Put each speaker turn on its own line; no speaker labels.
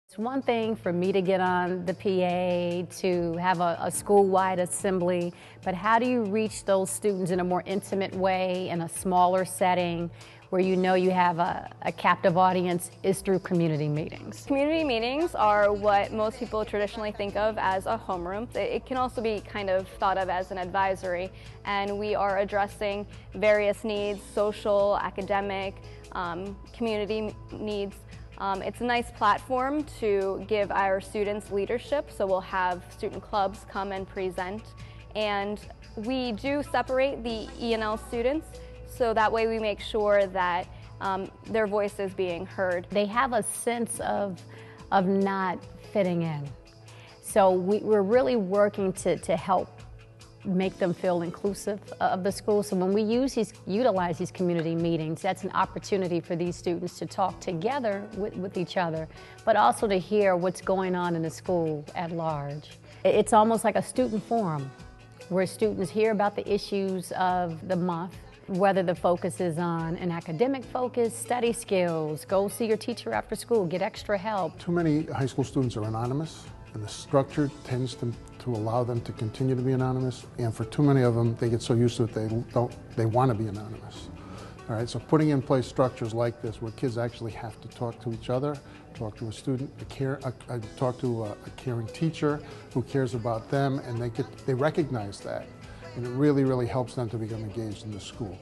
It's one thing for me to get on the PA, to have a school-wide assembly, but how do you reach those students in a more intimate way, in a smaller setting, where you know you have a captive audience, is through community meetings.
Community meetings are what most people traditionally think of as a homeroom. It can also be kind of thought of as an advisory, and we are addressing various needs, social, academic, community needs. It's a nice platform to give our students leadership, so we'll have student clubs come and present. And we do separate the E&L students, so that way we make sure that their voice is being heard.
They have a sense of not fitting in. So we're really working to help make them feel inclusive of the school. So when we utilize these community meetings, that's an opportunity for these students to talk together with each other, but also to hear what's going on in the school at large. It's almost like a student forum where students hear about the issues of the month, whether the focus is on an academic focus, study skills, go see your teacher after school, get extra help.
Too many high school students are anonymous, and the structure tends to allow them to continue to be anonymous, and for too many of them, they get so used to it they want to be anonymous. All right, so putting in place structures like this where kids actually have to talk to each other, talk to a student, talk to a caring teacher who cares about them, and they recognize that, and it really, really helps them to become engaged in the school.